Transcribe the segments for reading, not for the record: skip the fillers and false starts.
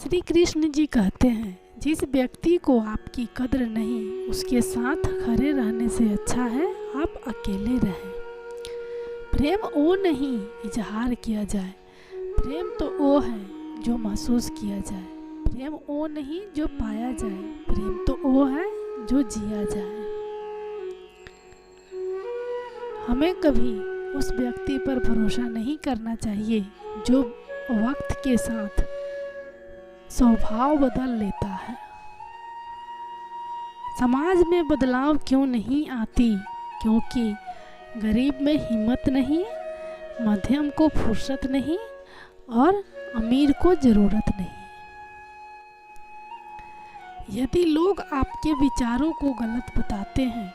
श्री कृष्ण जी कहते हैं, जिस व्यक्ति को आपकी कद्र नहीं, उसके साथ खड़े रहने से अच्छा है आप अकेले रहें। प्रेम वो नहीं इजहार किया जाए, प्रेम तो वो है जो महसूस किया जाए। प्रेम वो नहीं जो पाया जाए, प्रेम तो वो है जो जिया जाए। हमें कभी उस व्यक्ति पर भरोसा नहीं करना चाहिए जो वक्त के साथ स्वभाव बदल लेता है। समाज में बदलाव क्यों नहीं आती? क्योंकि गरीब में हिम्मत नहीं, मध्यम को फुर्सत नहीं और अमीर को जरूरत नहीं। यदि लोग आपके विचारों को गलत बताते हैं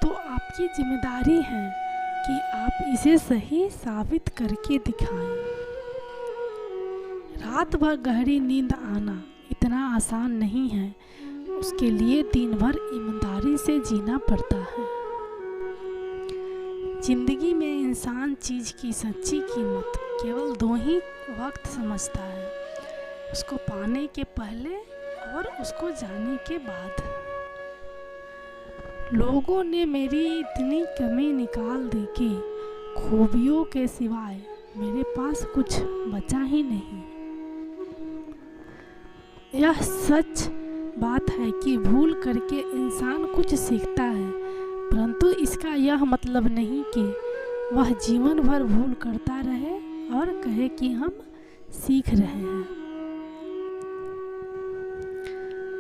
तो आपकी जिम्मेदारी है कि आप इसे सही साबित करके दिखाएं। रात भर गहरी नींद आना इतना आसान नहीं है, उसके लिए दिन भर ईमानदारी से जीना पड़ता है। जिंदगी में इंसान चीज की सच्ची कीमत केवल 2 ही वक्त समझता है, उसको पाने के पहले और उसको जाने के बाद। लोगों ने मेरी इतनी कमी निकाल दी कि खूबियों के सिवाय मेरे पास कुछ बचा ही नहीं। यह सच बात है कि भूल करके इंसान कुछ सीखता है, परंतु इसका यह मतलब नहीं कि वह जीवन भर भूल करता रहे और कहे कि हम सीख रहे हैं।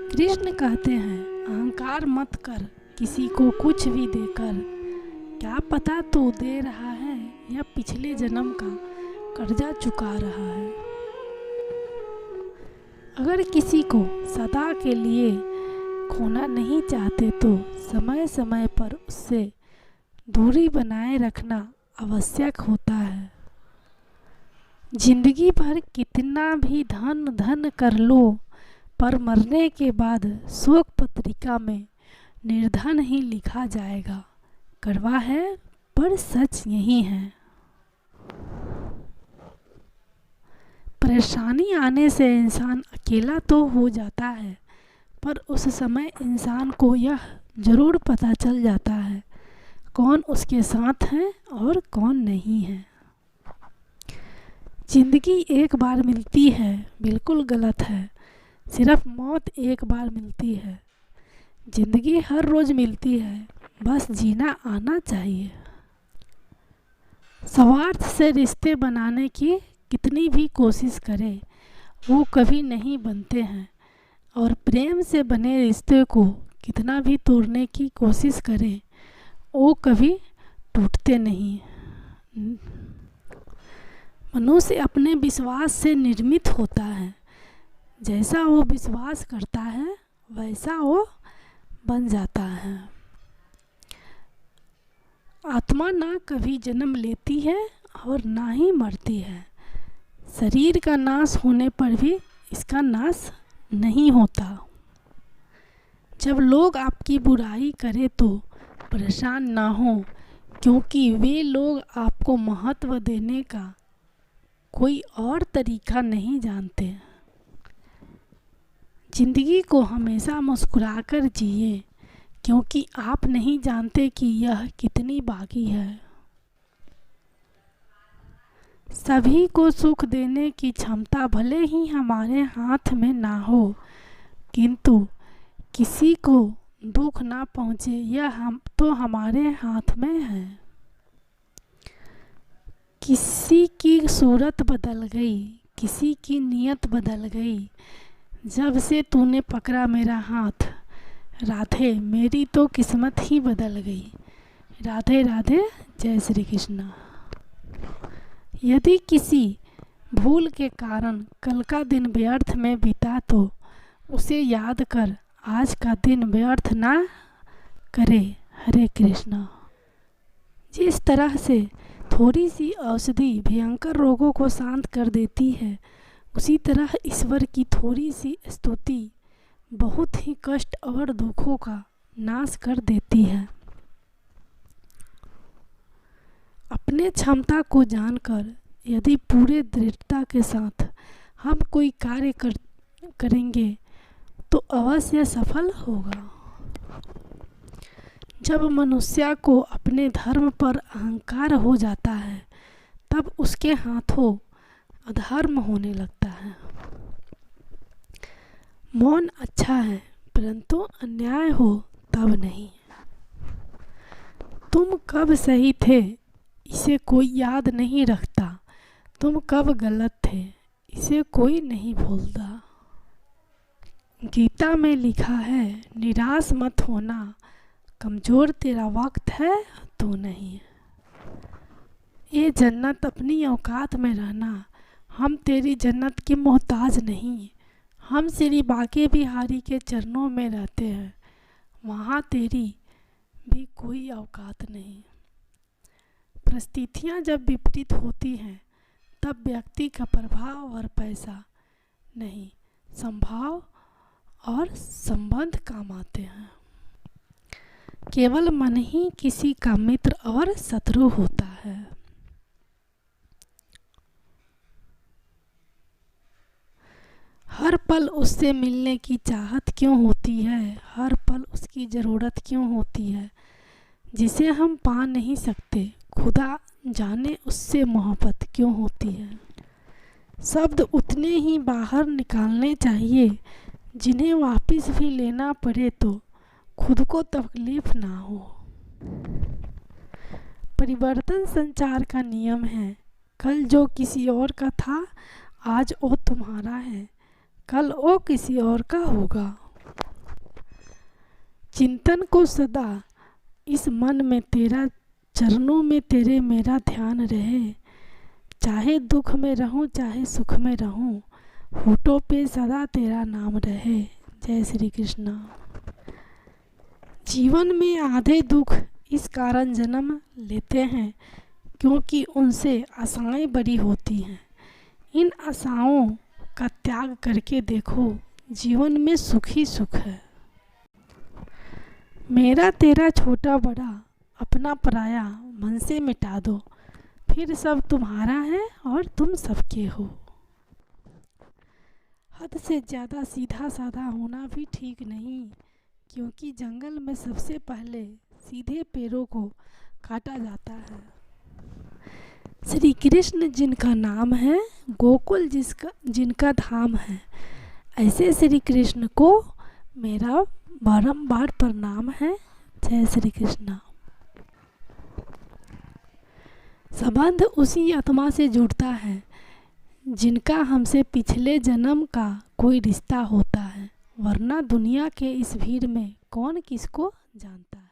कृष्ण कहते हैं, अहंकार मत कर किसी को कुछ भी देकर, क्या पता तू दे रहा है या पिछले जन्म का कर्जा चुका रहा है। अगर किसी को सदा के लिए खोना नहीं चाहते तो समय समय पर उससे दूरी बनाए रखना आवश्यक होता है। जिंदगी भर कितना भी धन कर लो, पर मरने के बाद शोक पत्रिका में निर्धन ही लिखा जाएगा। कड़वा है पर सच यही है। परेशानी आने से इंसान अकेला तो हो जाता है, पर उस समय इंसान को यह जरूर पता चल जाता है कौन उसके साथ है और कौन नहीं है। जिंदगी एक बार मिलती है बिल्कुल गलत है, सिर्फ मौत एक बार मिलती है। जिंदगी हर रोज मिलती है, बस जीना आना चाहिए। स्वार्थ से रिश्ते बनाने की कितनी भी कोशिश करें वो कभी नहीं बनते हैं, और प्रेम से बने रिश्ते को कितना भी तोड़ने की कोशिश करें वो कभी टूटते नहीं। मनुष्य अपने विश्वास से निर्मित होता है, जैसा वो विश्वास करता है वैसा वो बन जाता है। आत्मा ना कभी जन्म लेती है और ना ही मरती है। शरीर का नाश होने पर भी इसका नाश नहीं होता। जब लोग आपकी बुराई करें तो परेशान ना हो, क्योंकि वे लोग आपको महत्व देने का कोई और तरीका नहीं जानते। जिंदगी को हमेशा मुस्कुराकर जिए, क्योंकि आप नहीं जानते कि यह कितनी बाकी है। सभी को सुख देने की क्षमता भले ही हमारे हाथ में ना हो, किंतु किसी को दुख ना पहुंचे यह हम तो हमारे हाथ में है। किसी की सूरत बदल गई, किसी की नीयत बदल गई, जब से तूने पकड़ा मेरा हाथ राधे मेरी तो किस्मत ही बदल गई। राधे राधे, जय श्री कृष्ण। यदि किसी भूल के कारण कल का दिन व्यर्थ में बीता तो उसे याद कर आज का दिन व्यर्थ ना करे। हरे कृष्णा। जिस तरह से थोड़ी सी औषधि भयंकर रोगों को शांत कर देती है, उसी तरह ईश्वर की थोड़ी सी स्तुति बहुत ही कष्ट और दुखों का नाश कर देती है। अपने क्षमता को जानकर यदि पूरे दृढ़ता के साथ हम कोई कार्य करेंगे तो अवश्य सफल होगा। जब मनुष्य को अपने धर्म पर अहंकार हो जाता है तब उसके हाथों अधर्म होने लगता है। मौन अच्छा है परंतु अन्याय हो तब नहीं। तुम कब सही थे इसे कोई याद नहीं रखता, तुम कब गलत थे इसे कोई नहीं भूलता। गीता में लिखा है निराश मत होना, कमज़ोर तेरा वक्त है तो नहीं। ये जन्नत अपनी औकात में रहना, हम तेरी जन्नत के मोहताज नहीं। हम श्री बांके बिहारी के चरणों में रहते हैं, वहाँ तेरी भी कोई औकात नहीं। परिस्थितियाँ जब विपरीत होती हैं तब व्यक्ति का प्रभाव और पैसा नहीं, संभाव और संबंध काम आते हैं। केवल मन ही किसी का मित्र और शत्रु होता है। हर पल उससे मिलने की चाहत क्यों होती है, हर पल उसकी ज़रूरत क्यों होती है, जिसे हम पा नहीं सकते खुदा जाने उससे मोहब्बत क्यों होती है। शब्द उतने ही बाहर निकालने चाहिए जिन्हें वापस भी लेना पड़े तो खुद को तकलीफ ना हो। परिवर्तन संचार का नियम है, कल जो किसी और का था आज वो तुम्हारा है, कल वो किसी और का होगा। चिंतन को सदा इस मन में तेरा, चरणों में तेरे मेरा ध्यान रहे। चाहे दुख में रहूं चाहे सुख में रहूं, होठों पे सदा तेरा नाम रहे। जय श्री कृष्णा। जीवन में आधे दुख इस कारण जन्म लेते हैं क्योंकि उनसे आशाएं बड़ी होती हैं। इन आशाओं का त्याग करके देखो, जीवन में सुख ही सुख है। मेरा तेरा छोटा बड़ा अपना पराया मन से मिटा दो, फिर सब तुम्हारा है और तुम सबके हो। हद से ज़्यादा सीधा साधा होना भी ठीक नहीं, क्योंकि जंगल में सबसे पहले सीधे पेड़ों को काटा जाता है। श्री कृष्ण जिनका नाम है, गोकुल जिनका धाम है, ऐसे श्री कृष्ण को मेरा बारंबार प्रणाम है। जय श्री कृष्ण। संबंध उसी आत्मा से जुड़ता है जिनका हमसे पिछले जन्म का कोई रिश्ता होता है, वरना दुनिया के इस भीड़ में कौन किसको जानता है।